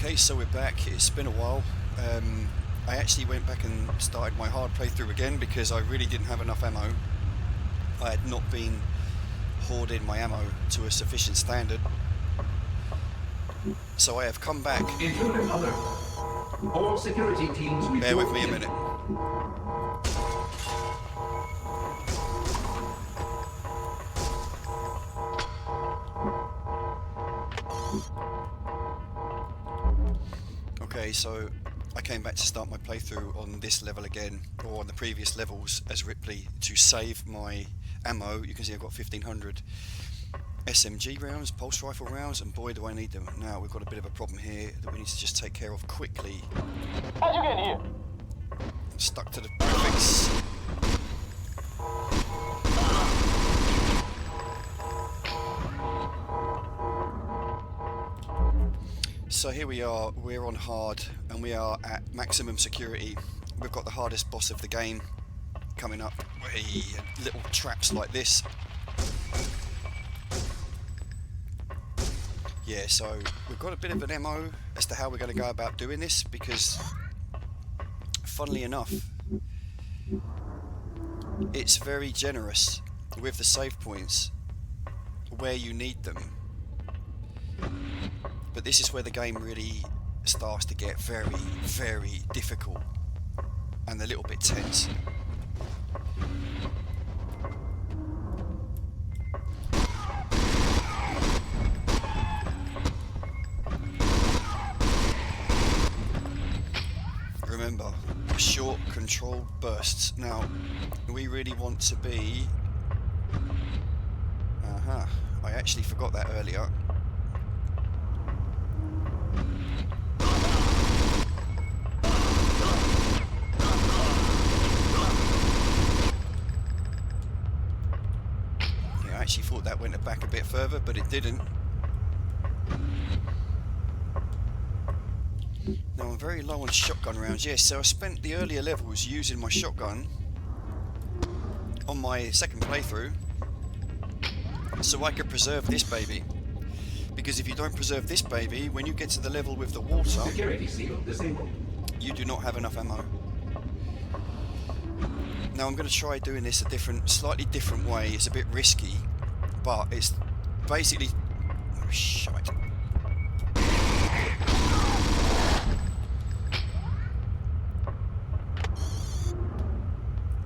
Okay, so we're back. It's been a while. I actually went back and started my hard playthrough again because I really didn't have enough ammo. I had not been hoarding my ammo to a sufficient standard. So I have come back. Intruder alert. All security teams report. Bear with me a minute. Okay, so I came back to start my playthrough on this level again, or on the previous levels as Ripley, to save my ammo. You can see I've got 1500 SMG rounds, pulse rifle rounds, and boy do I need them. Now we've got a bit of a problem here that we need to just take care of quickly. How'd you get here? I'm stuck to the graphics. So here we are, we're on hard, and we are at maximum security. We've got the hardest boss of the game coming up. Little traps like this. Yeah, so we've got a bit of an MO as to how we're going to go about doing this, because funnily enough, it's very generous with the save points where you need them. But this is where the game really starts to get very, very difficult and a little bit tense. Remember, short controlled bursts. Now, we really want to be... I actually forgot that earlier. I actually thought that went back a bit further, but it didn't. Now I'm very low on shotgun rounds. Yes, so I spent the earlier levels using my shotgun on my second playthrough so I could preserve this baby. Because if you don't preserve this baby, when you get to the level with the water, Security seal disabled. you do not have enough ammo. Now I'm going to try doing this a slightly different way. It's a bit risky, but it's basically... Oh, shite.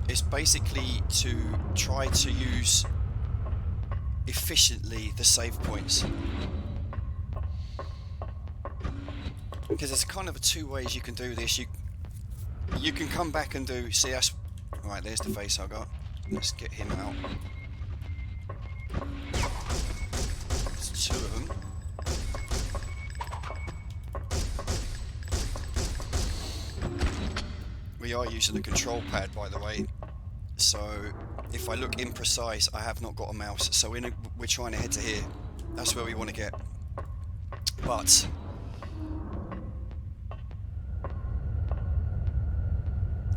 It's basically to try to use efficiently the save points. Because there's kind of two ways you can do this. You can come back and do... See, that's... Right, there's the face I got. Let's get him out. There's two of them. We are using the control pad, by the way. So, if I look imprecise, I have not got a mouse. So we're trying to head to here. That's where we want to get. But...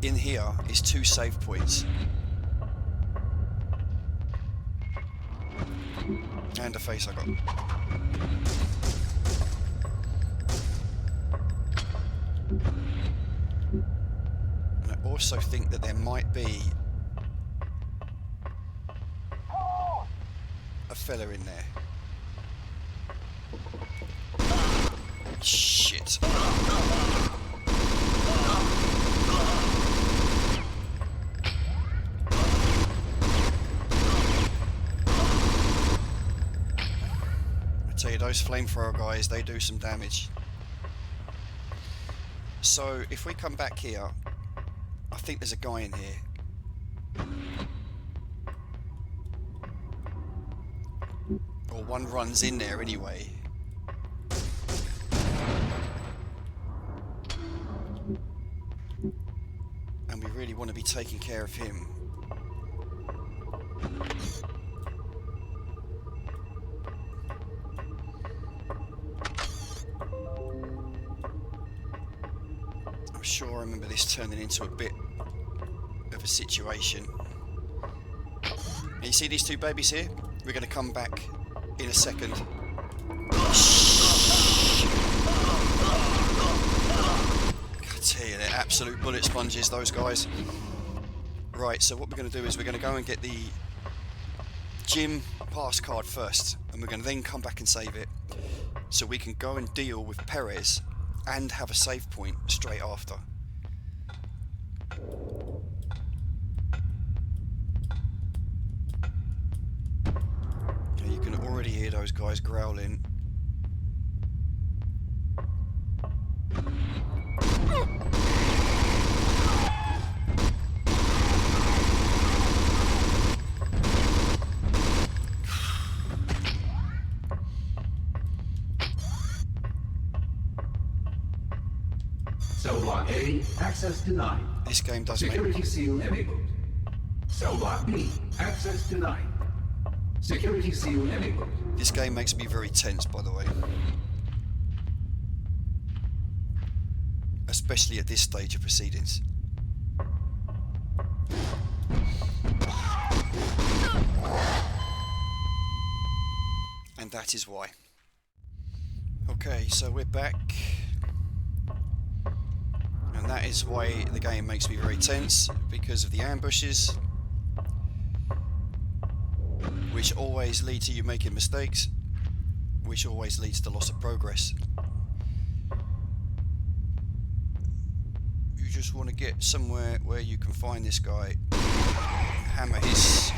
in here is 2 save points. And a face I got. And I also think that there might be a fella in there. Shit. Those flamethrower guys, they do some damage. So if we come back here, I think there's a guy in here. Or one runs in there anyway. And we really want to be taking care of him. Sure, I remember this turning into a bit of a situation. And you see these 2 babies here? We're going to come back in a second. absolute bullet sponges, those guys. Right, so what we're going to do is we're going to go and get the gym pass card first, and we're going to then come back and save it, so we can go and deal with Perez and have a save point straight after. Okay, you can already hear those guys growling. Cell block A, access denied. This game does make... Security seal enabled. Cell block B, access denied. Security seal enabled. This game makes me very tense, by the way. Especially at this stage of proceedings. And that is why. Okay, so we're back. And that is why the game makes me very tense, because of the ambushes, which always lead to you making mistakes, which always leads to loss of progress. You just want to get somewhere where you can find this guy, hammer his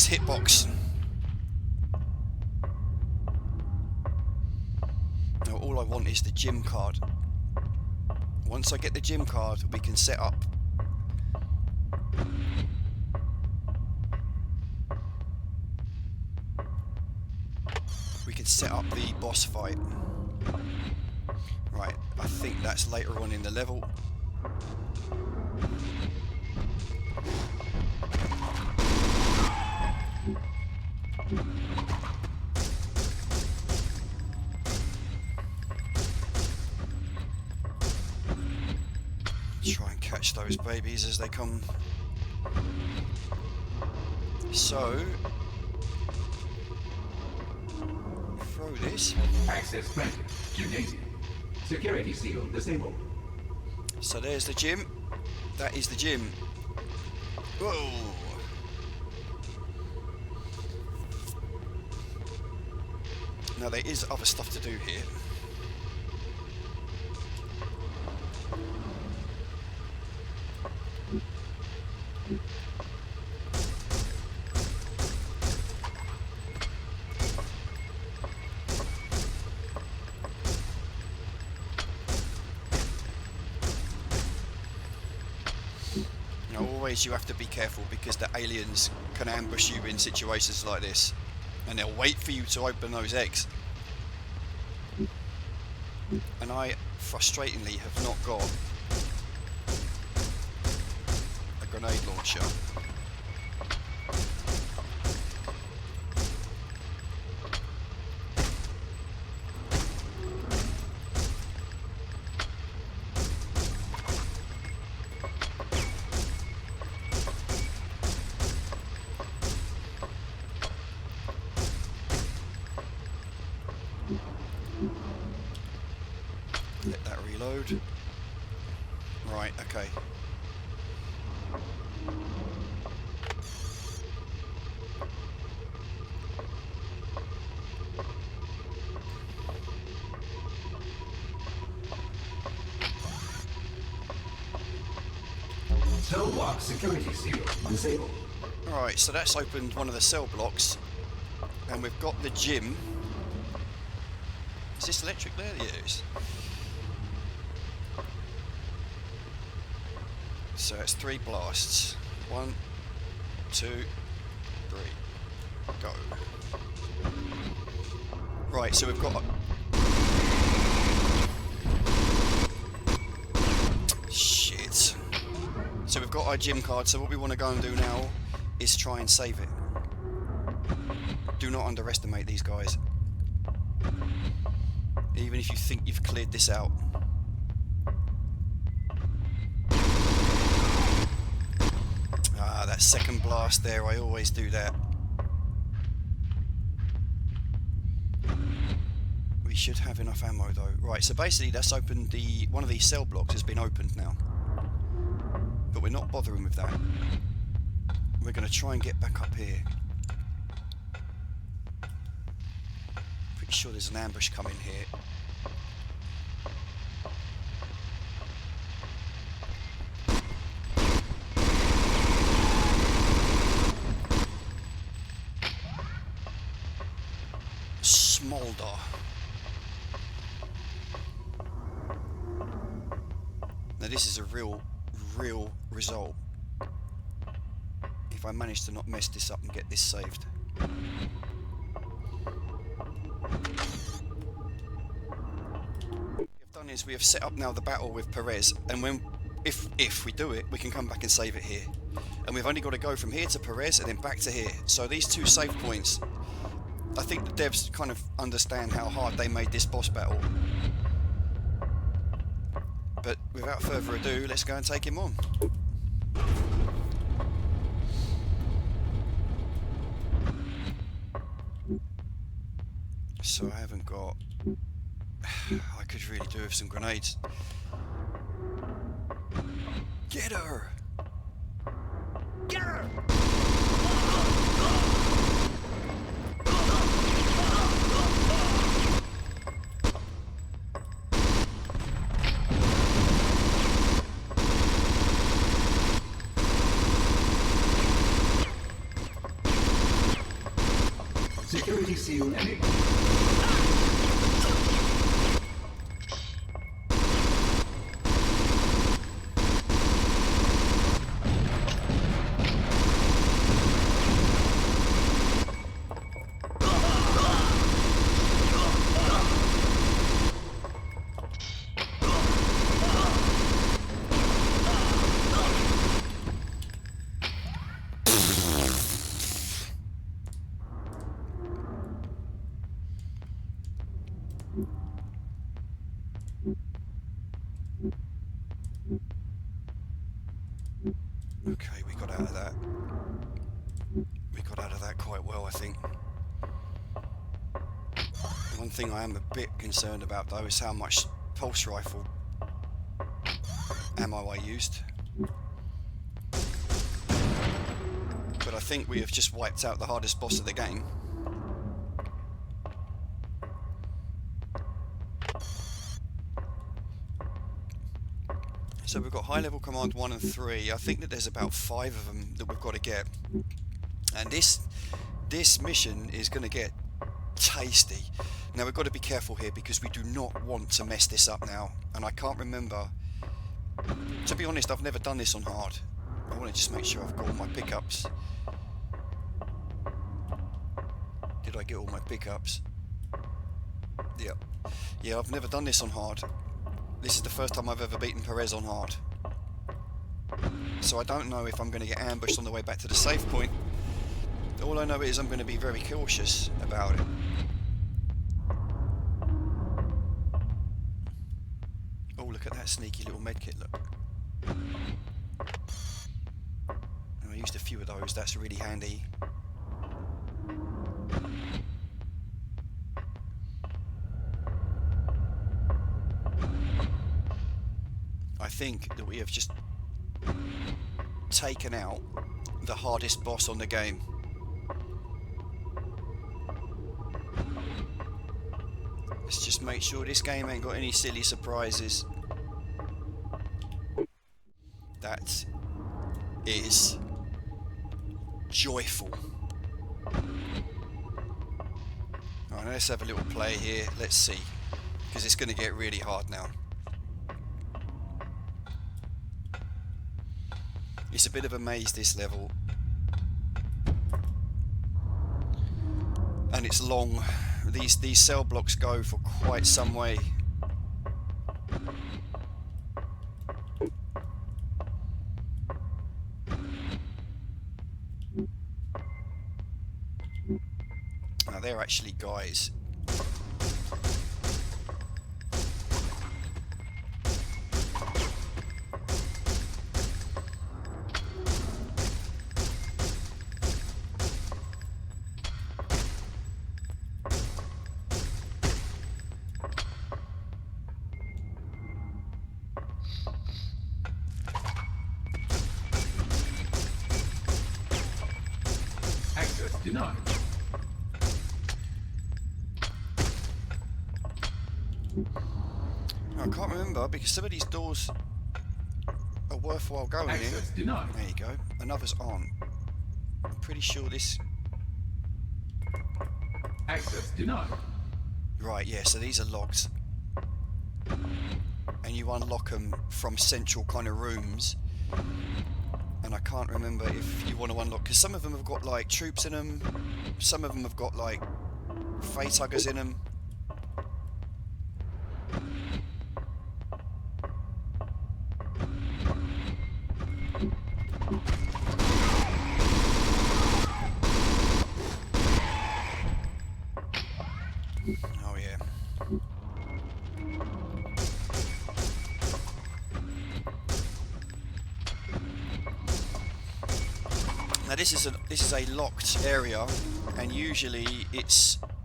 hitbox. Now all I want is the gym card. Once I get the gym card, we can set up. We can set up the boss fight. Right, I think that's later on in the level. Try and catch those babies as they come. So, throw this. Access granted. Gymnasium. Security seal disabled. So there's the gym. That is the gym. Whoa! Now there is other stuff to do here. You have to be careful, because the aliens can ambush you in situations like this, and they'll wait for you to open those eggs. And I, frustratingly, have not got a grenade launcher. Let that reload. Right, okay. Cell block security seal disabled. Alright, so that's opened one of the cell blocks, and we've got the gym. Is this electric there? Yeah, it is. So it's 3 blasts. 1, 2, 3. Go. Right, so we've got... Shit. So we've got our gym card, so what we want to go and do now is try and save it. Do not underestimate these guys. Even if you think you've cleared this out. That second blast there, I always do that. We We should have enough ammo though. Right, so basically that's opened one of these cell blocks has been opened now. But we're not bothering with that. We're going to try and get back up here. Pretty sure there's an ambush coming here. Smolder. Now this is a real result. If I manage to not mess this up and get this saved. What we've done is we have set up now the battle with Perez, and if we do it, we can come back and save it here. And we've only got to go from here to Perez and then back to here. So these two save points, I think the devs kind of understand how hard they made this boss battle. But without further ado, let's go and take him on. So I haven't got... I could really do with some grenades. Get her! Get her! Security seal enabled. Okay, we got out of that. We got out of that quite well, I think. One thing I am a bit concerned about though is how much pulse rifle ammo I used. But I think we have just wiped out the hardest boss of the game. So we've got high level command 1 and 3. I think that there's about 5 of them that we've got to get. And this mission is going to get tasty. Now we've got to be careful here because we do not want to mess this up now. And I can't remember. To be honest, I've never done this on hard. I want to just make sure I've got all my pickups. Did I get all my pickups? Yep. Yeah, I've never done this on hard. This is the first time I've ever beaten Perez on hard. So I don't know if I'm going to get ambushed on the way back to the save point. All I know is I'm going to be very cautious about it. Oh, look at that sneaky little medkit, look. And I used a few of those, that's really handy. I think that we have just taken out the hardest boss on the game. Let's just make sure this game ain't got any silly surprises. That is joyful. Alright, let's have a little play here. Let's see. Because it's going to get really hard now. It's a bit of a maze, this level. And it's long. These cell blocks go for quite some way. Now they're actually guys. denied. I can't remember because some of these doors are worthwhile going Access in. denied. There you go. And others aren't. I'm pretty sure this... Access denied. Right, yeah, so these are locked. And you unlock them from central kind of rooms. And I can't remember if you want to unlock... Because some of them have got, like, troops in them. Some of them have got, like, facehuggers in them. Oh yeah. Now this is a locked area, and usually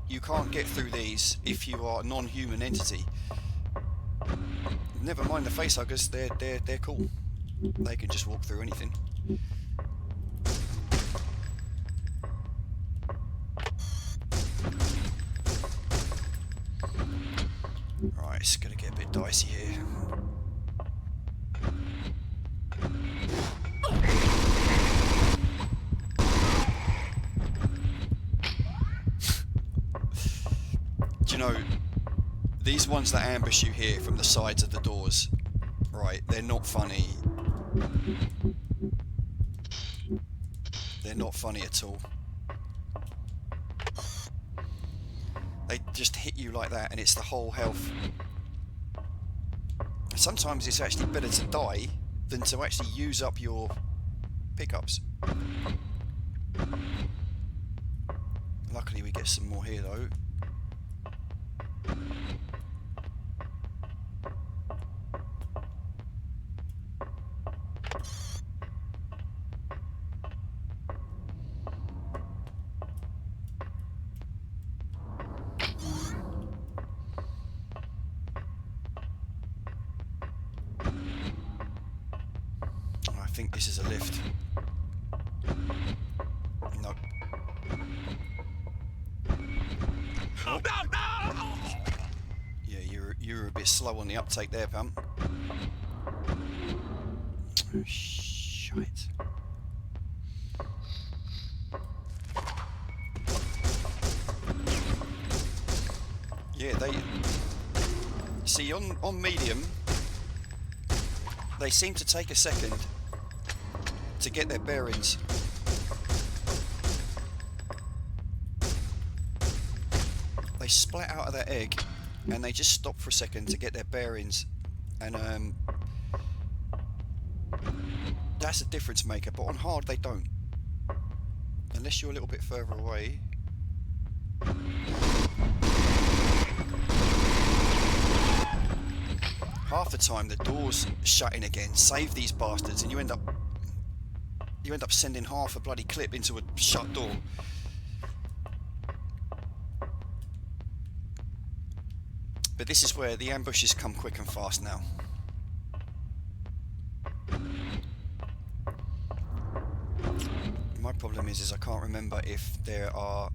you can't get through these if you are a non-human entity. Never mind the facehuggers, they're cool. They can just walk through anything. Right, it's gonna get a bit dicey here. Do you know, these ones that ambush you here from the sides of the doors, right, they're not funny. They're not funny at all. They just hit you like that and it's the whole health. Sometimes it's actually better to die than to actually use up your pickups. Luckily we get some more here though. I think this is a lift. No. Oh. Yeah, you're a bit slow on the uptake there, pump. Oh, shite. Yeah, they see on medium. They seem to take a second to get their bearings. They splat out of their egg and they just stop for a second to get their bearings, and that's a difference maker, but on hard they don't, unless you're a little bit further away. Half the time the door's shutting again. Save these bastards and you end up sending half a bloody clip into a shut door. But this is where the ambushes come quick and fast now. My problem is I can't remember if there are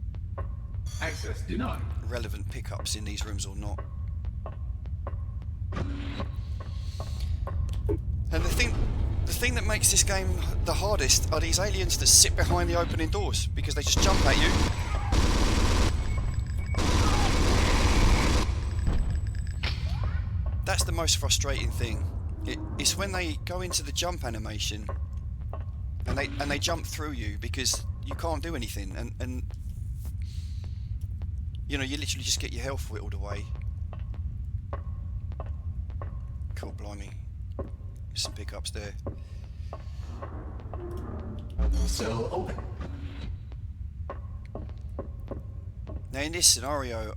Access denied. relevant pickups in these rooms or not. And the thing that makes this game the hardest are these aliens that sit behind the opening doors, because they just jump at you. That's the most frustrating thing. It's when they go into the jump animation and they jump through you because you can't do anything, and you know, you literally just get your health whittled away. Cool, blimey. Some pickups there. Cell open. Now in this scenario,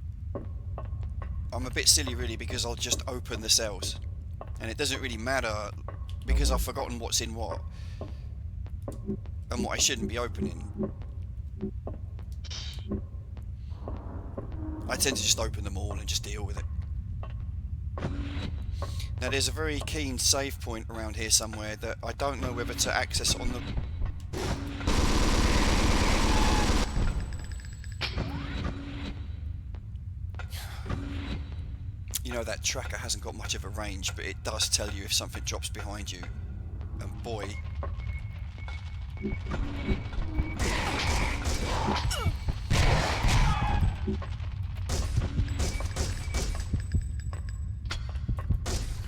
I'm a bit silly really, because I'll just open the cells and it doesn't really matter because I've forgotten what's in what and what I shouldn't be opening. I tend to just open them all and just deal with it. Now there's a very keen save point around here somewhere that I don't know whether to access on the... You know, that tracker hasn't got much of a range, but it does tell you if something drops behind you. And boy...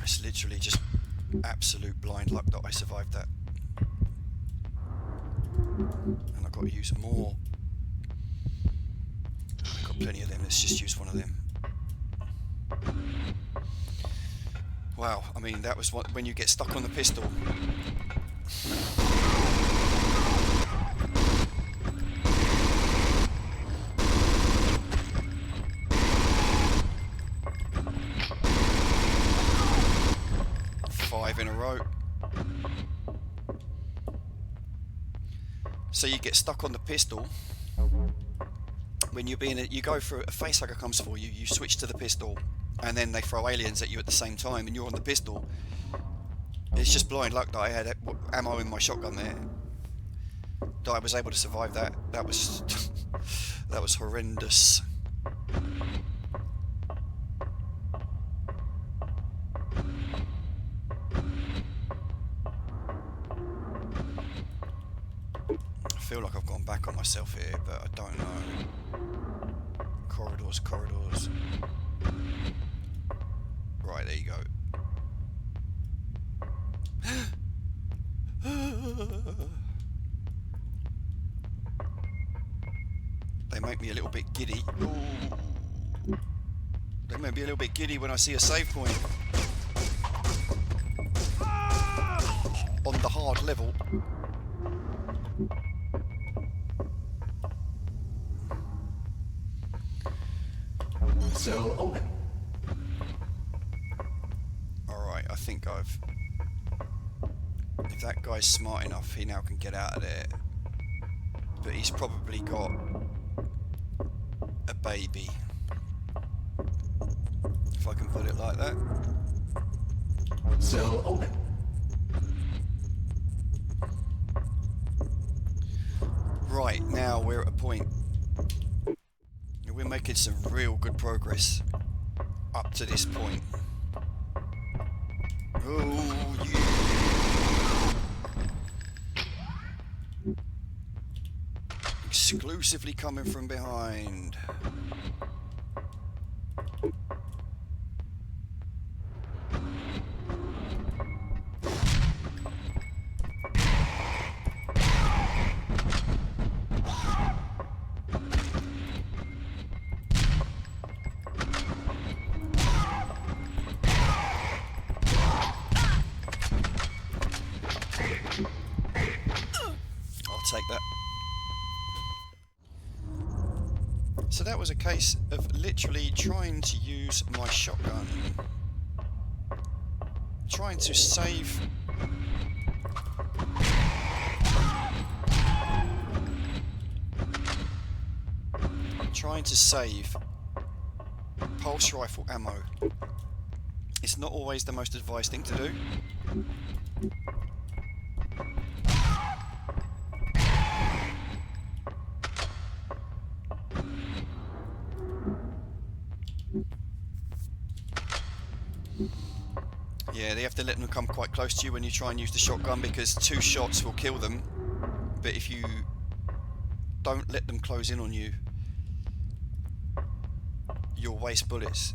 It's literally just absolute blind luck that I survived that. And I've got to use more. I've got plenty of them, let's just use one of them. Wow, I mean, that was what, when you get stuck on the pistol. Five in a row. So you get stuck on the pistol. When you're being, you go for a facehugger comes for you, you switch to the pistol, and then they throw aliens at you at the same time, and you're on the pistol. It's just blind luck that I had ammo in my shotgun there. That I was able to survive that. That was that was horrendous. I feel like I've gone back on myself here, but I don't know. Corridors, corridors. Right, there you go. They make me a little bit giddy. Ooh. They make me a little bit giddy when I see a save point. On the hard level. Cell open. Alright, I think I've... If that guy's smart enough, he now can get out of there. But he's probably got a baby. If I can put it like that. Cell open. Right, now we're at a point. We're making some real good progress up to this point. Oh, yeah. Exclusively coming from behind. Take that. So that was a case of literally trying to use my shotgun, trying to save pulse rifle ammo. It's not always the most advised thing to do. Yeah, they have to let them come quite close to you when you try and use the shotgun, because 2 shots will kill them, but if you don't let them close in on you, you'll waste bullets.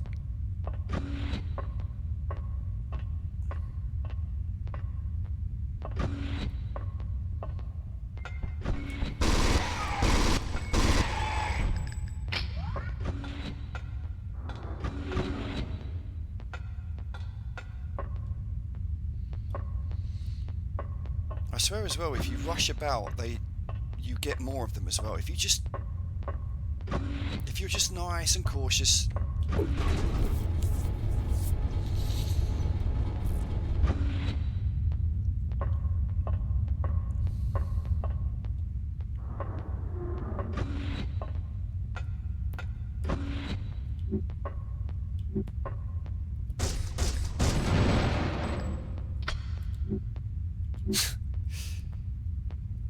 I swear as well, if you rush about, you get more of them as well. If you're just nice and cautious.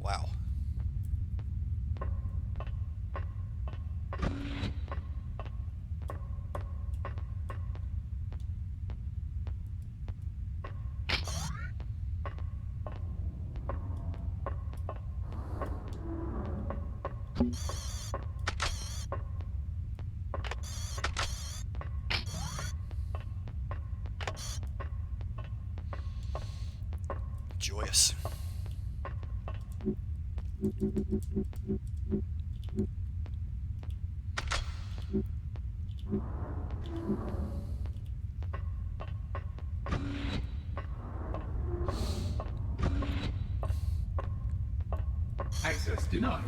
Wow. Joyous. Access denied.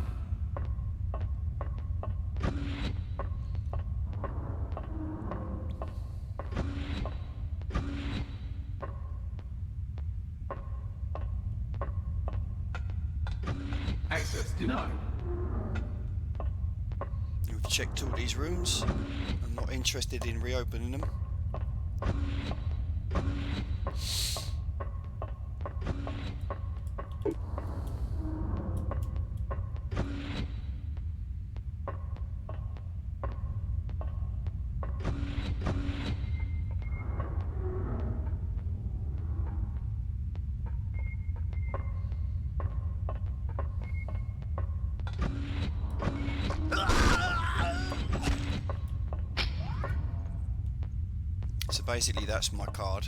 Access denied. We've checked all these rooms. I'm not interested in reopening them. So basically that's my card.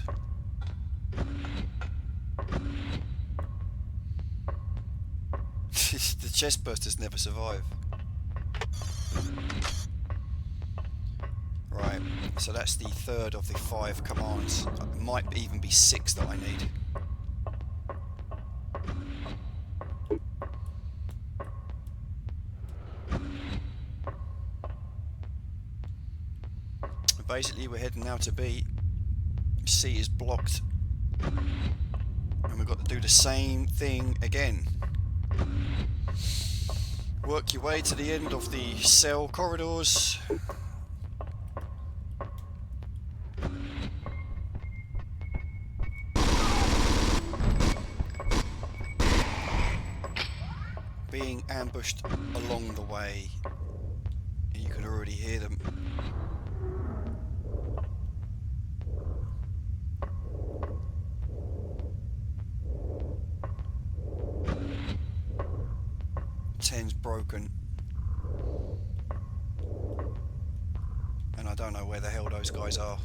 The chest bursters never survive. Right, so that's the third of the 5 commands. It might even be 6 that I need. Basically we're heading now to B. C is blocked. And we've got to do the same thing again. Work your way to the end of the cell corridors. Being ambushed along the way. You can already hear them. Ten's broken. And I don't know where the hell those guys are.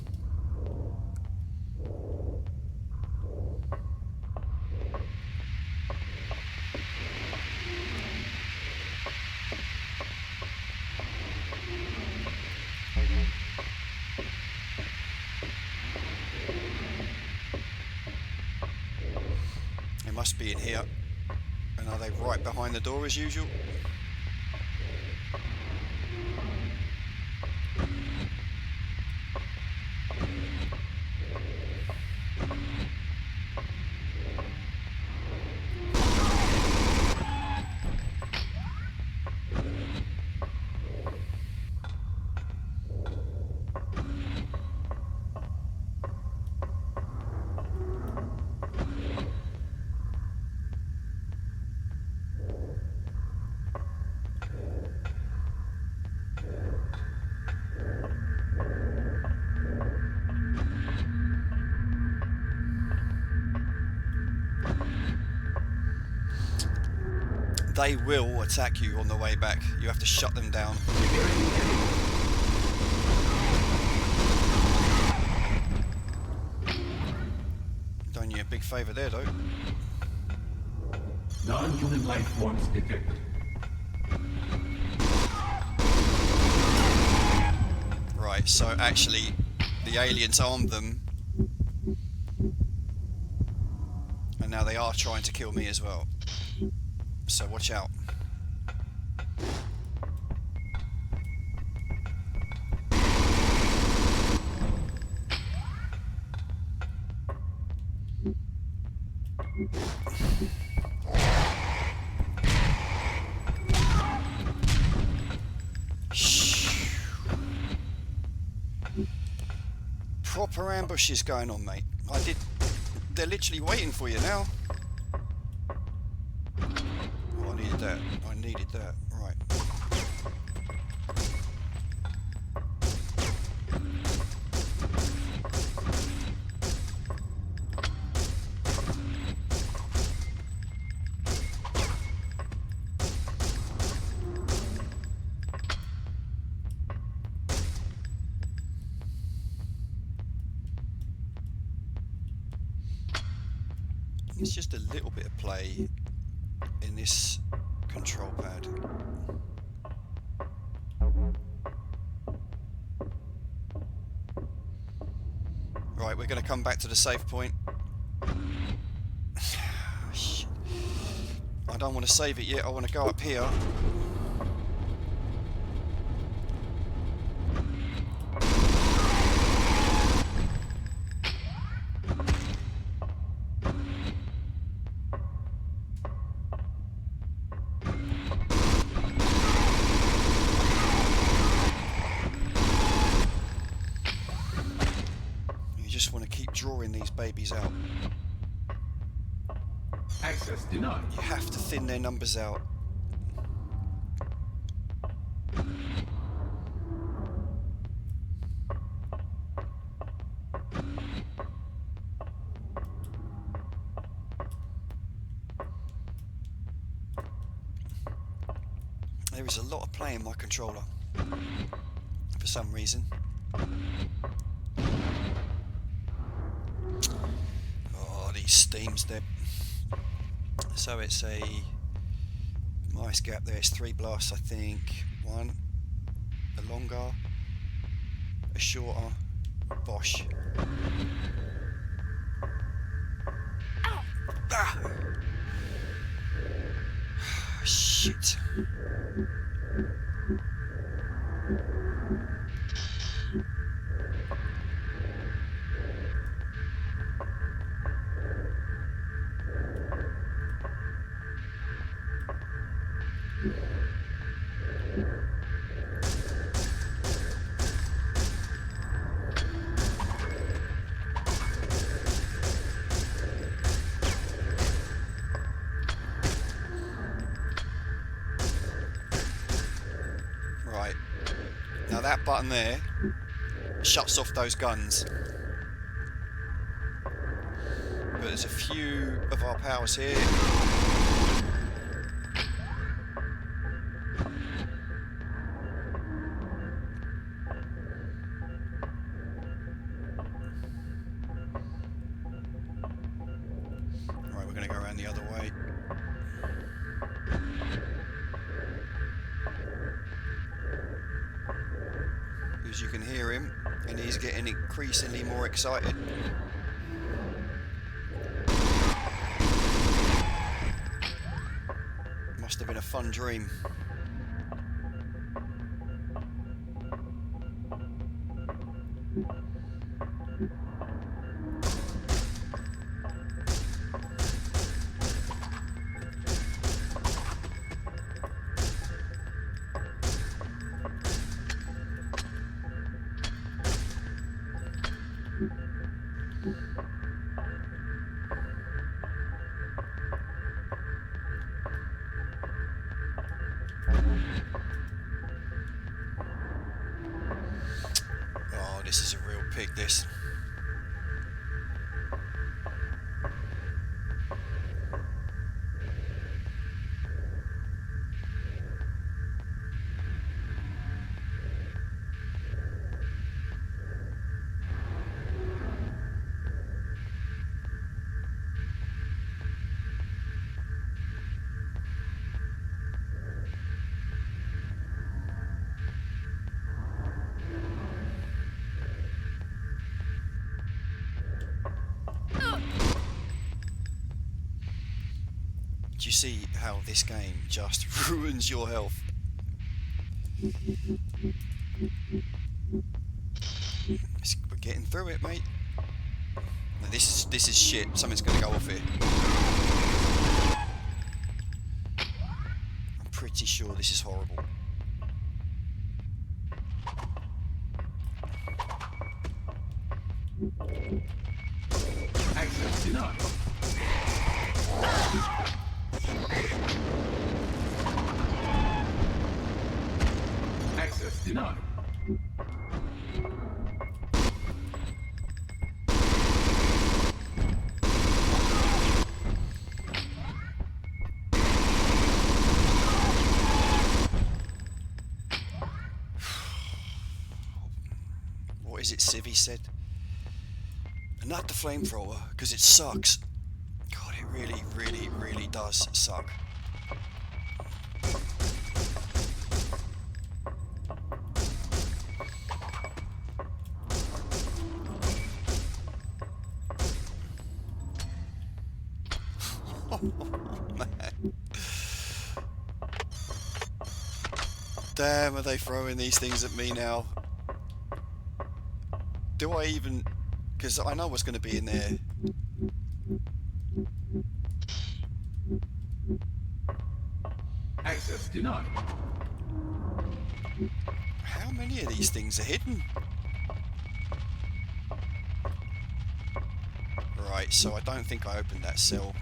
They must be in here. And are they right behind the door as usual? They will attack you on the way back. You have to shut them down. Done you a big favour there, though. Non-human life forms detected. Right, so actually, the aliens armed them. And now they are trying to kill me as well. So watch out. Proper ambushes going on, mate. They're literally waiting for you now. Oh, I needed that. I needed that. Right. It's just a little bit of play in this control pad. Right, we're going to come back to the save point. Shit. I don't want to save it yet, I want to go up here. You just want to keep drawing these babies out. Access denied. You have to thin their numbers out. There is a lot of play in my controller, for some reason. Oh, these steams, they're... So it's a nice gap there, it's 3 blasts I think. 1, a longer, a shorter, bosh. Ah! Shit. Right. Now that button there shuts off those guns. But there's a few of our powers here. Right, we're going to go around the other way. Because you can hear him, and he's getting increasingly more excited. Must have been a fun dream. Oh, this is a real pig, this. Do you see how this game just ruins your health? We're getting through it, mate. Now this is shit. Something's gonna go off here. I'm pretty sure this is horrible. Access denied. Access denied. What is it Civvy said? Not the flamethrower, because it sucks. God, It really, really, really does suck. Oh, man. Damn, are they throwing these things at me now? Do I even... Because I know what's going to be in there. Access denied. How many of these things are hidden? Right, so I don't think I opened that cell.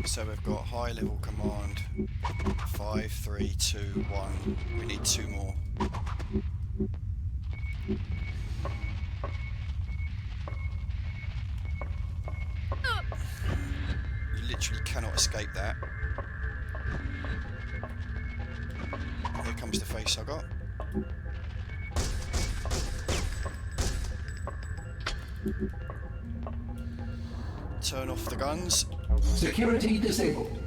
So we've got high level command 5, 3, 2, 1. We need 2 more. You literally cannot escape that. Here comes the face I got. Turn off the guns. Security disabled.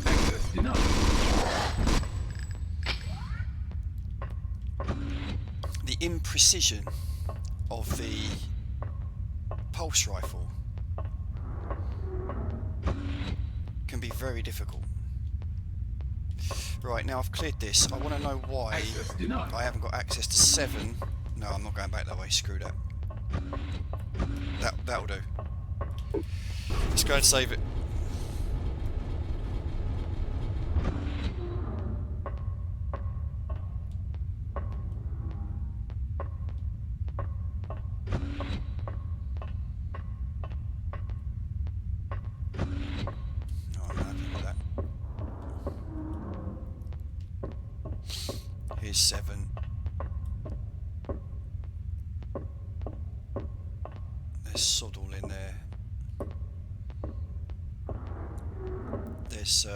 Access denied. The imprecision of the pulse rifle can be very difficult. Right, now I've cleared this. I want to know why Access denied. I haven't got access to 7. No, I'm not going back that way. Screw that. That'll do. Let's go and save it. No, I'm happy with that. Here's 7. There's sod all in there. There's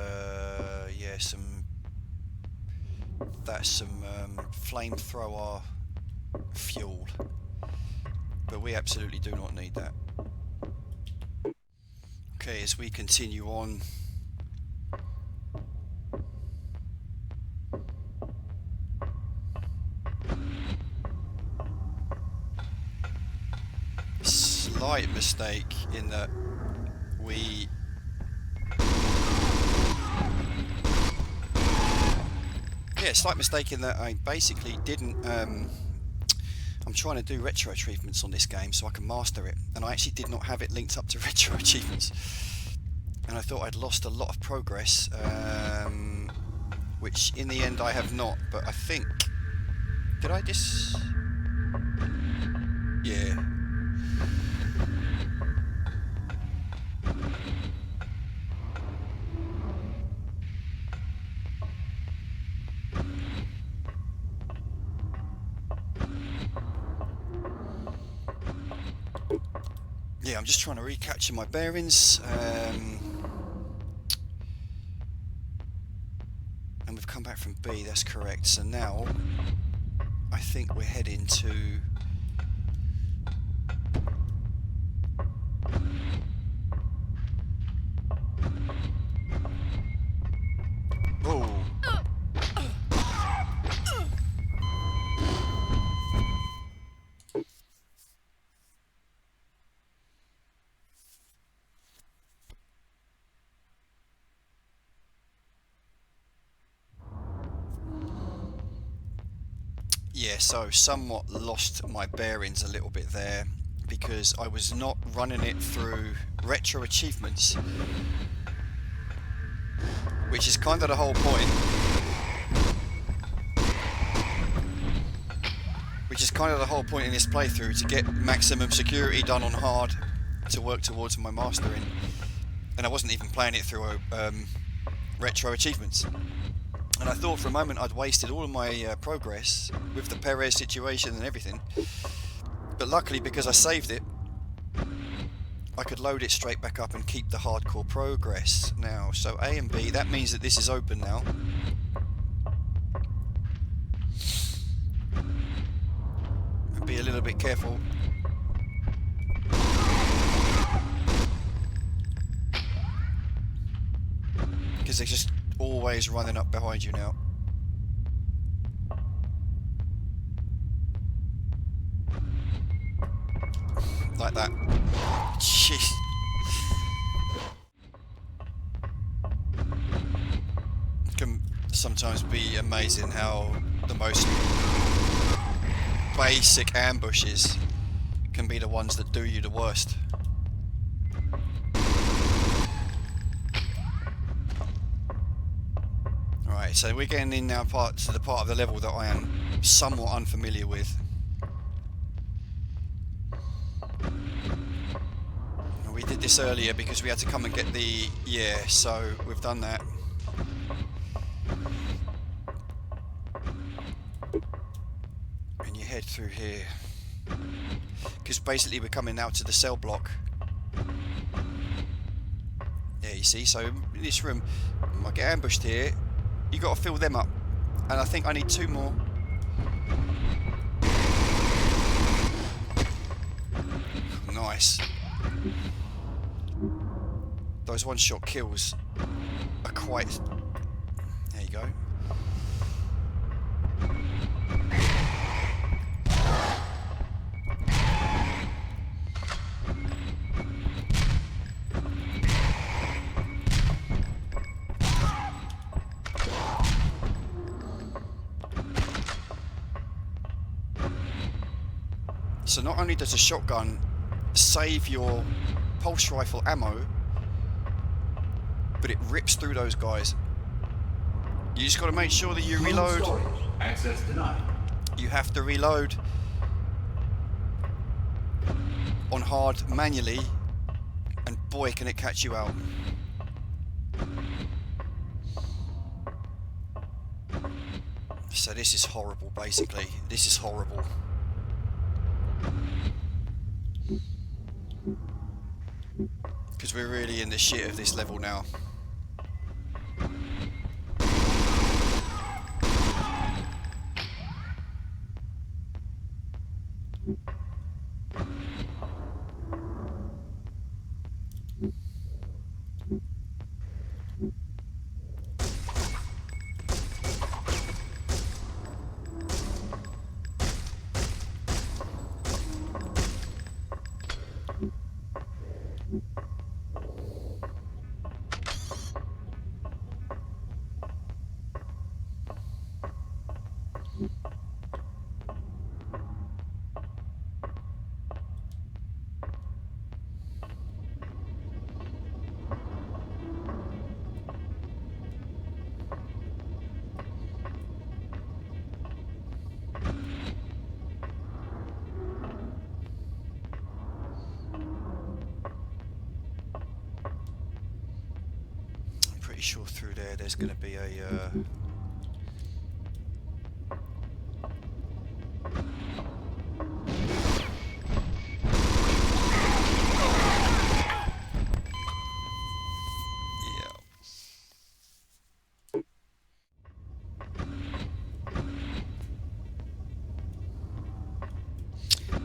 yeah, that's some flamethrower fuel, but we absolutely do not need that. Okay, as we continue on, slight mistake in that we slight mistake in that I basically didn't I'm trying to do retro achievements on this game so I can master it, and I actually did not have it linked up to retro achievements, and I thought I'd lost a lot of progress, which in the end I have not. But I think, did I just, yeah, I'm just trying to recapture my bearings, and we've come back from B, that's correct. So now I think we're heading to yeah, so somewhat lost my bearings a little bit there because I was not running it through retro achievements. which is kind of the whole point. Which is kind of the whole point in this playthrough, to get maximum security done on hard to work towards my mastering. And I wasn't even playing it through retro achievements. And I thought for a moment I'd wasted all of my progress with the Perez situation and everything. But luckily, because I saved it, I could load it straight back up and keep the hardcore progress now. So A and B, that means that this is open now. And be a little bit careful. Because they're just always running up behind you now. Like that. Jeez. It can sometimes be amazing how the most basic ambushes can be the ones that do you the worst. Alright, so we're getting in now to the part of the level that I am somewhat unfamiliar with. We did this earlier because we had to come and get the... yeah, so we've done that. And you head through here. Because basically we're coming now to the cell block. Yeah, you see, so in this room, I get ambushed here. You got to fill them up. And I think I need 2 more. Nice. Those one-shot kills are quite... there you go. So not only does a shotgun save your pulse rifle ammo, but it rips through those guys. You just got to make sure that you reload. Access denied. You have to reload on hard manually, and boy can it catch you out. So this is horrible, basically. This is horrible. Because we're really in the shit of this level now. Sure through there's going to be a yeah.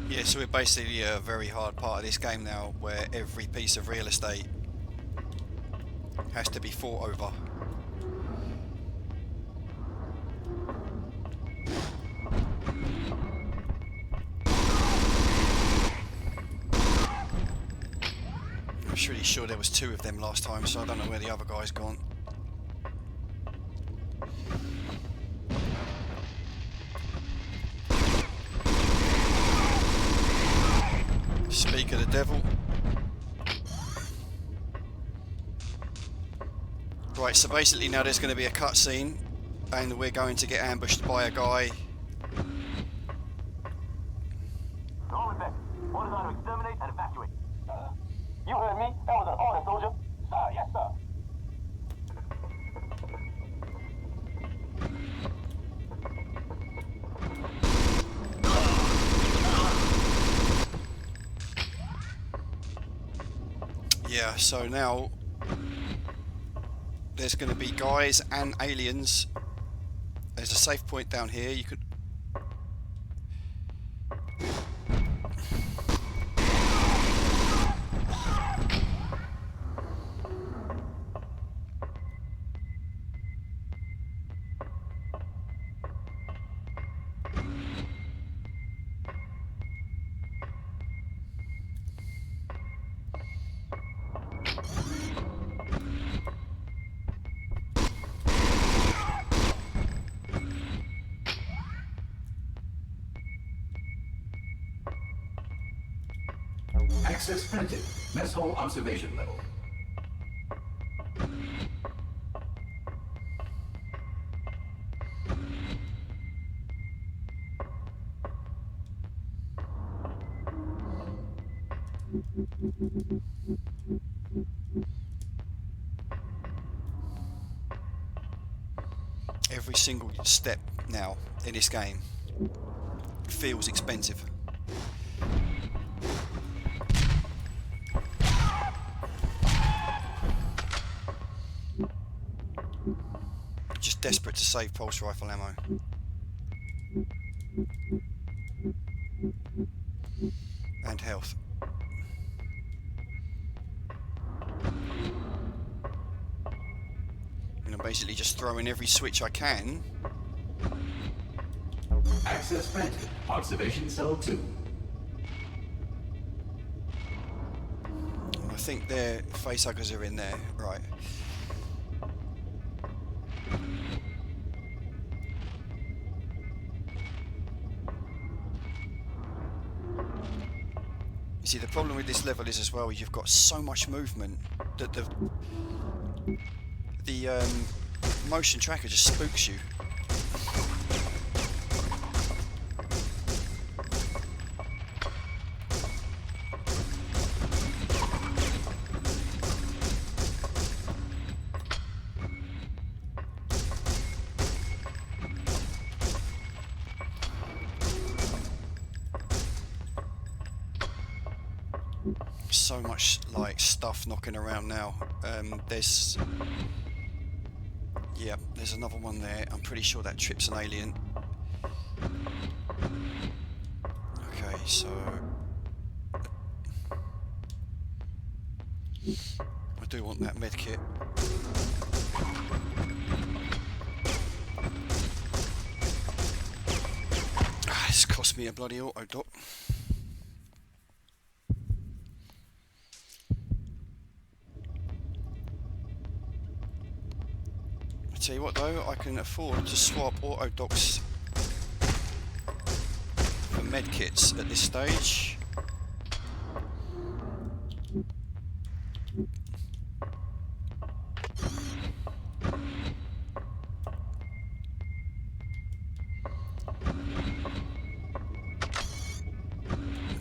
Yeah, so we're basically a very hard part of this game now, where every piece of real estate has to be fought over. I'm pretty sure there was 2 of them last time, so I don't know where the other guy's gone. Speak of the devil. Right, so basically now there's going to be a cutscene, and we're going to get ambushed by a guy. All effects. Orders are to exterminate and evacuate. You heard me. That was an order, soldier. Sir, yes, sir. Yeah, so now there's going to be guys and aliens. There's a safe point down here. You could. Access granted. Mess hall observation level. Every single step now in this game feels expensive. Just desperate to save pulse rifle ammo. And health. And I'm basically just throwing every switch I can. Access granted. Observation cell 2. I think their facehuggers are in there, right. You see, the problem with this level is as well, you've got so much movement that the motion tracker just spooks you. So much like stuff knocking around now. There's another one there. I'm pretty sure that trips an alien. Okay, so I do want that med kit. It's cost me a bloody auto dock. Tell you what though, I can afford to swap auto docks for medkits at this stage.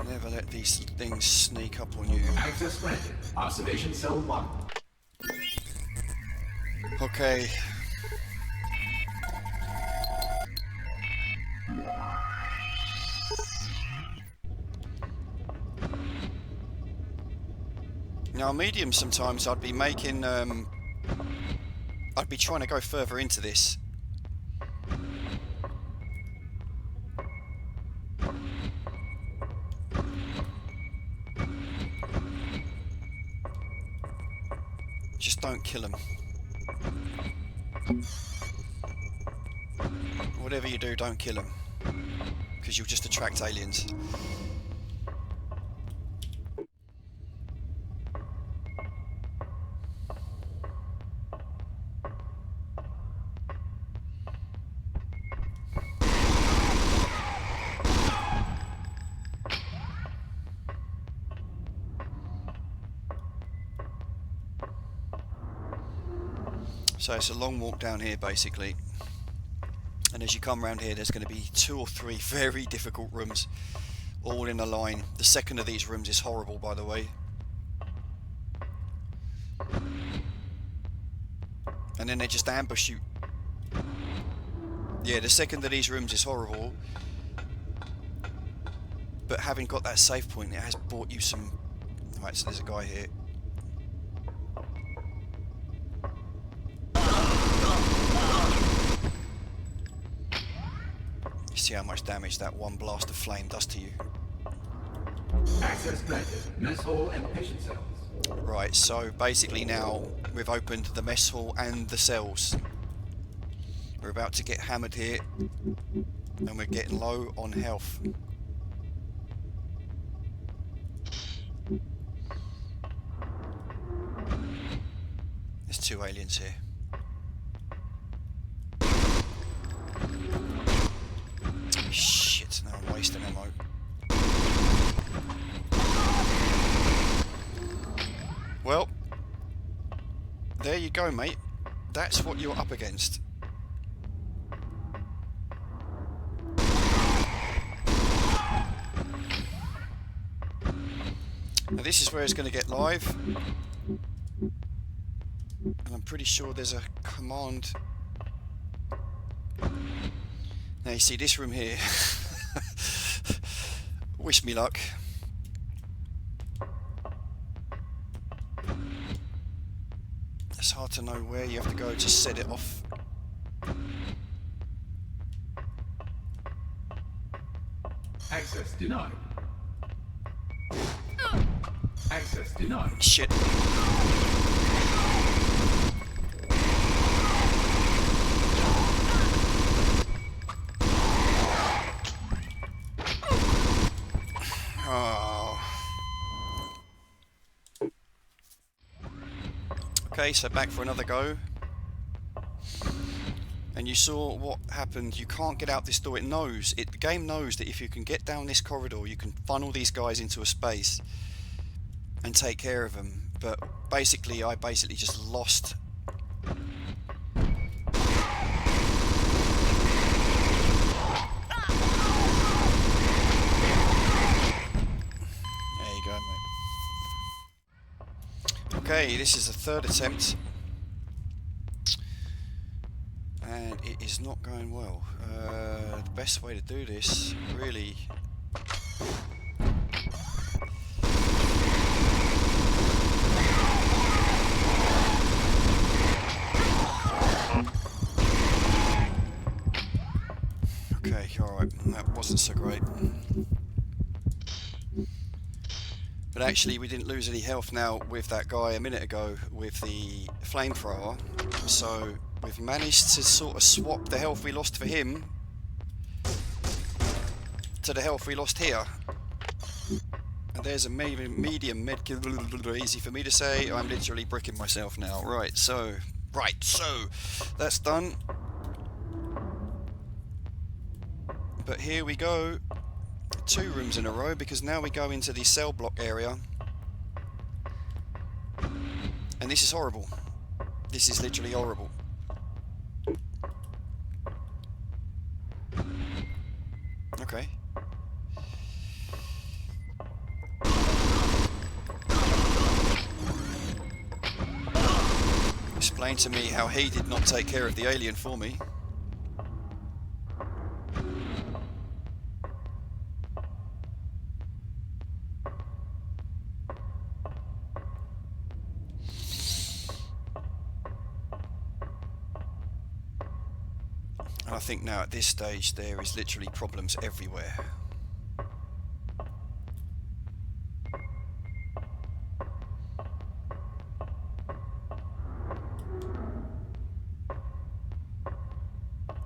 Never let these things sneak up on you. Access granted. Observation cell 1. Okay. Now, medium sometimes I'd be making, I'd be trying to go further into this. Just don't kill them. Whatever you do, don't kill them. Because you'll just attract aliens. So it's a long walk down here basically, and as you come around here there's going to be 2 or 3 very difficult rooms all in a line. The second of these rooms is horrible, by the way. And then they just ambush you. Yeah, the second of these rooms is horrible, but having got that save point, it has bought you some... Right, so there's a guy here. You see how much damage that one blast of flame does to you. Access granted. Mess hall and patient cells. Right, so basically now we've opened the mess hall and the cells. We're about to get hammered here, and we're getting low on health. There's 2 aliens here. Shit, now I'm wasting ammo. Well, there you go, mate. That's what you're up against. Now this is where it's going to get live. And I'm pretty sure there's a command. Now you see this room here. Wish me luck. It's hard to know where you have to go to set it off. Access denied. Access denied. Shit. Oh. Okay, so back for another go. And you saw what happened. You can't get out this door. It knows. The game knows that if you can get down this corridor, you can funnel these guys into a space and take care of them. But basically, I just lost. There you go, mate. Okay, this is the 3rd attempt. And it is not going well. The best way to do this, really... Okay, alright, that wasn't so great. But actually we didn't lose any health now with that guy a minute ago with the flamethrower, so we've managed to sort of swap the health we lost for him to the health we lost here. And there's a medium medkit, easy for me to say, I'm literally bricking myself now. Right, so that's done. But here we go, 2 rooms in a row, because now we go into the cell block area. And this is horrible. This is literally horrible. Okay. Explain to me how he did not take care of the alien for me. And I think now at this stage there is literally problems everywhere.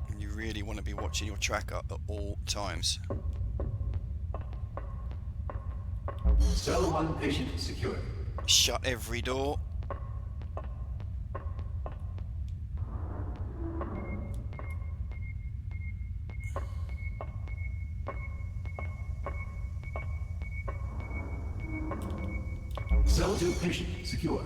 And you really want to be watching your tracker at all times. Cell 1 patient secure. Shut every door. Cell 2 patient secure.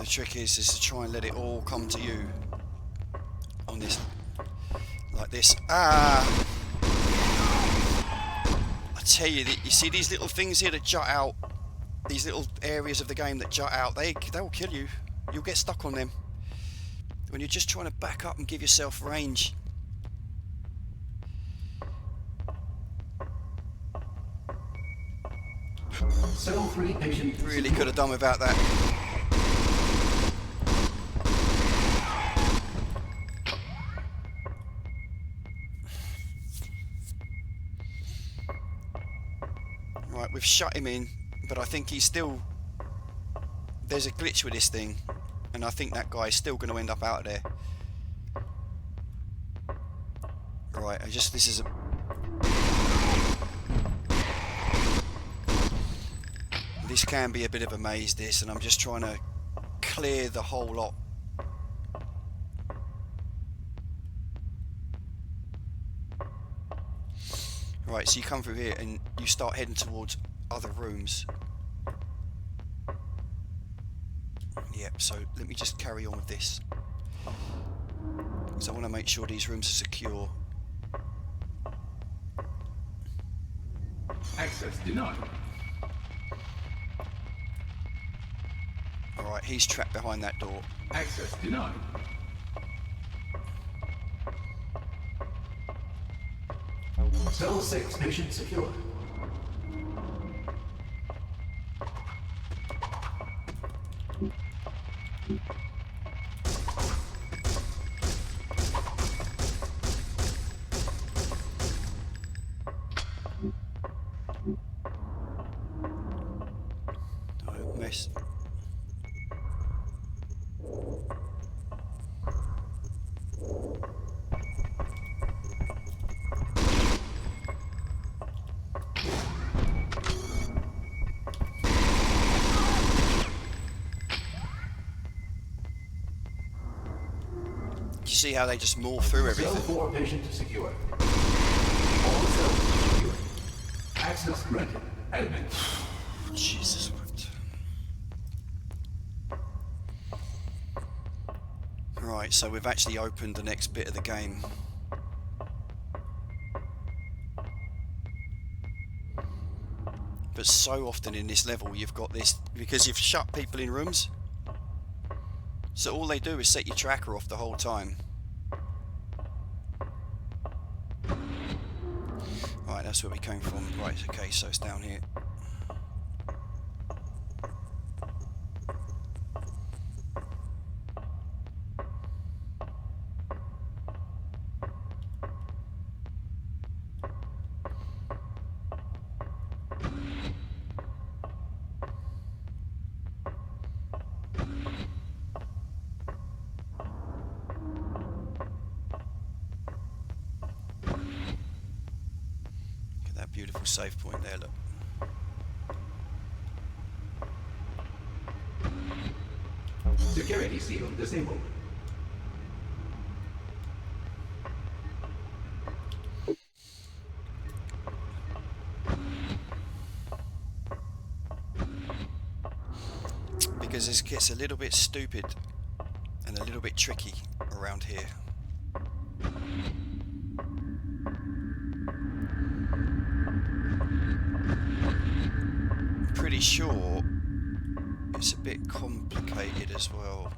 the trick is to try and let it all come to you on this, like this. I tell you, you see these little things here that jut out, these little areas of the game that jut out, they'll kill you. You'll get stuck on them when you're just trying to back up and give yourself range. Cell 3 patient. Really could have done without that. Right, we've shut him in, but I think he's still... There's a glitch with this thing, and I think that guy's still going to end up out of there. Right, this is a... This can be a bit of a maze, this, and I'm just trying to clear the whole lot. Right, so you come through here and you start heading towards other rooms. Yep, so let me just carry on with this. Because I want to make sure these rooms are secure. Access denied. Alright, he's trapped behind that door. Access denied. Cell 6 patient secure. Don't mess. You see how they just morph through everything? Cell 4 patient secure. All cells secure. Access granted. Admin. Jesus. Right, so we've actually opened the next bit of the game. But so often in this level you've got this, because you've shut people in rooms, so all they do is set your tracker off the whole time. Right, that's where we came from. Right, okay, so it's down here. Beautiful save point there, look. Security seal disabled. Because this gets a little bit stupid and a little bit tricky around here. Pretty sure it's a bit complicated as well.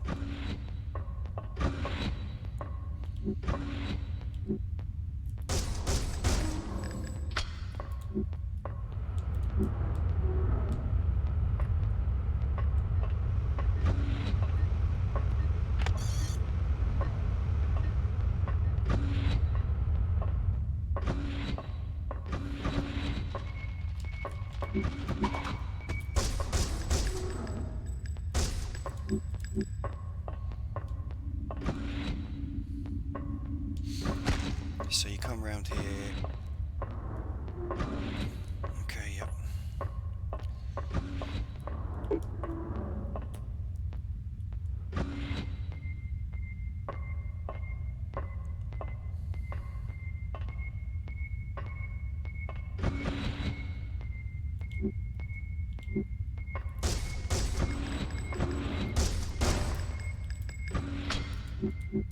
Okay,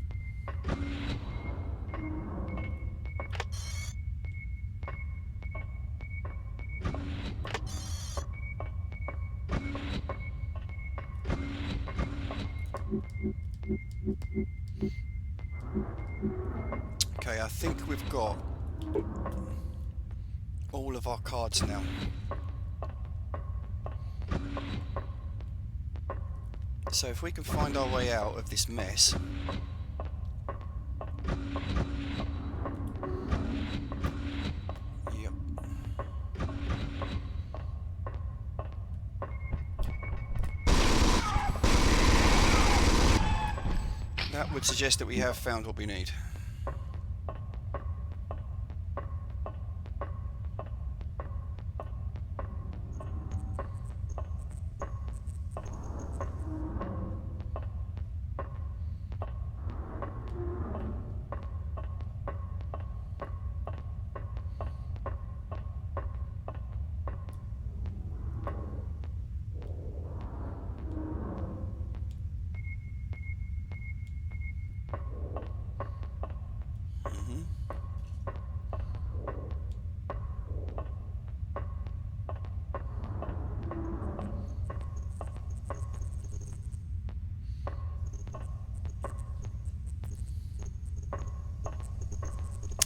I think we've got all of our cards now. So if we can find our way out of this mess. Yep. That would suggest that we have found what we need.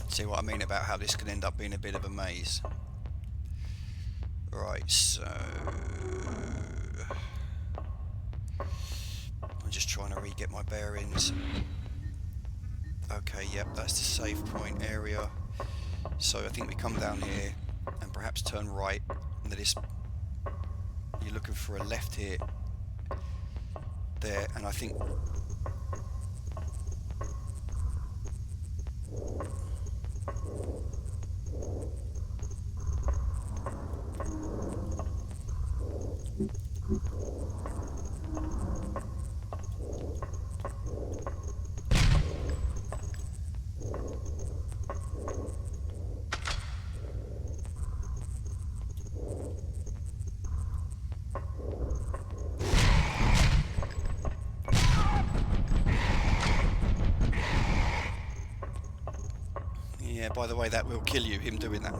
See what I mean about how this can end up being a bit of a maze. Right, so I'm just trying to re-get my bearings. Okay, yep, that's the save point area. So I think we come down here and perhaps turn right. And that is, you're looking for a left here, there, and I think. Yeah, by the way, that will kill you, him doing that.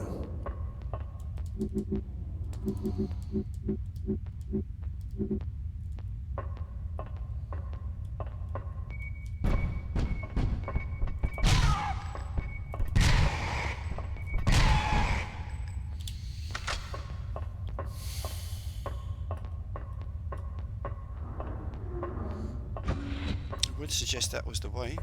I would suggest that was the way.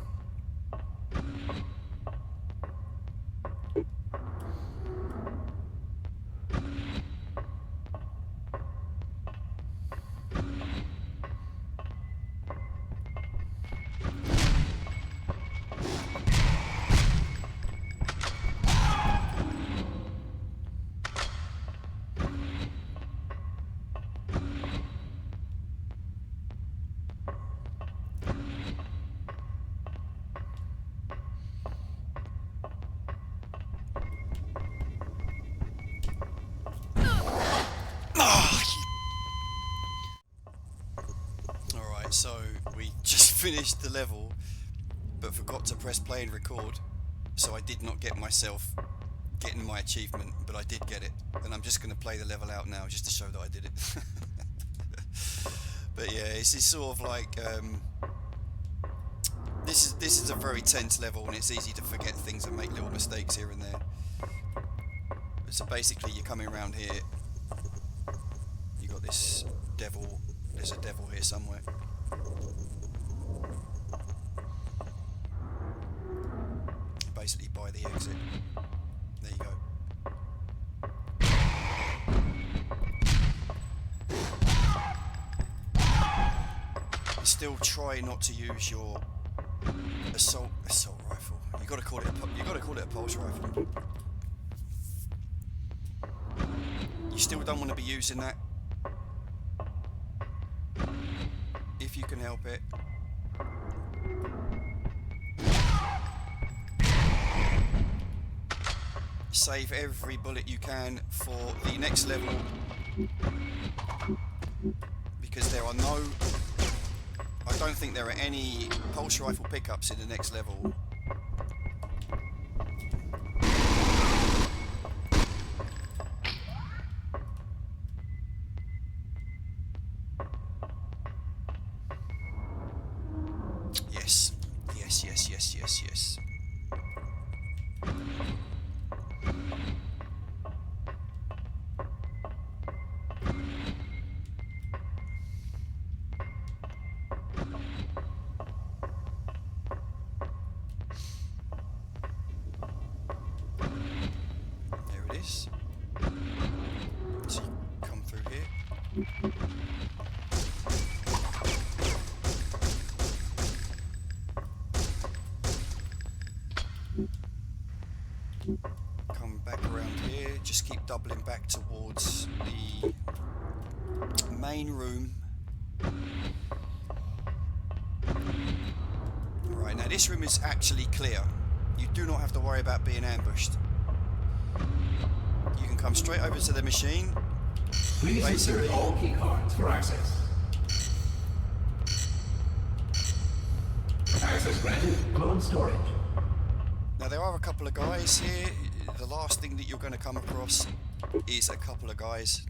Alright, so we just finished the level but forgot to press play and record, so I did not get myself getting my achievement, but I did get it, and I'm just going to play the level out now just to show that I did it. But yeah, this is sort of like this is a very tense level, and it's easy to forget things and make little mistakes here and there. So basically you're coming around here, you got this devil, there's a devil here somewhere. Basically by the exit. There you go. Still try not to use your assault rifle. You got to call it a pulse rifle. You still don't want to be using that if you can help it. Save every bullet you can for the next level, because there are no, I I don't think there are any pulse rifle pickups in the next level. Yes. Yes, yes, yes, yes, yes. There it is. So you come through here. Come back around here, just keep doubling back towards the main room. Right, now this room is actually clear. You do not have to worry about being ambushed. You can come straight over to the machine. Please insert all key cards for access. Access granted. Clone storage. Now there are a couple of guys here. The last thing that you're going to come across is a couple of guys.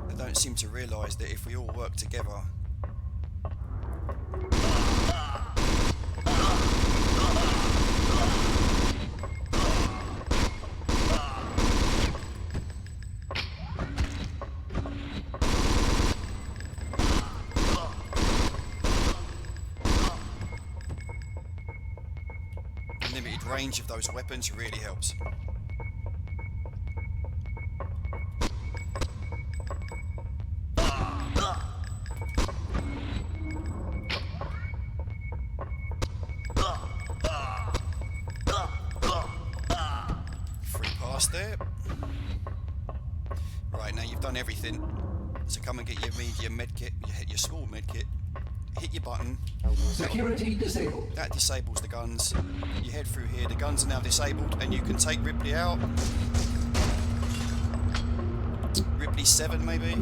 They don't seem to realise that if we all work together, the limited range of those weapons really helps. Free pass there. Right, now you've done everything. So come and get your medium medkit, your small medkit. Hit your button. Security disabled. That disables the guns. You head through here. The guns are now disabled, and you can take Ripley out. Ripley 7 maybe.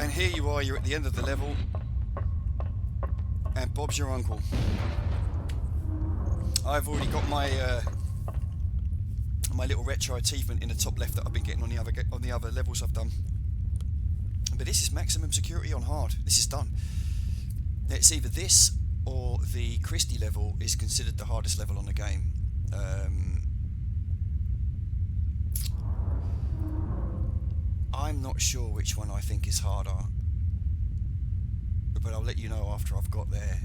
And here you are. You're at the end of the level, and Bob's your uncle. I've already got my my little retro achievement in the top left that I've been getting on the other levels I've done. But this is maximum security on hard. This is done. It's either this or the Christie level is considered the hardest level on the game. I'm not sure which one I think is harder, but I'll let you know after I've got there.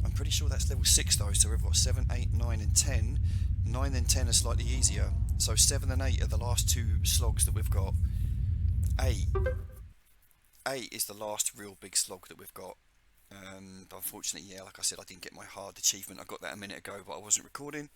I'm pretty sure that's level 6 though, so we've got 7, 8, 9 and 10. 9 and 10 are slightly easier. So 7 and 8 are the last two slogs that we've got. 8 is the last real big slog that we've got. But unfortunately, yeah, like I said, I didn't get my hard achievement. I got that a minute ago, but I wasn't recording.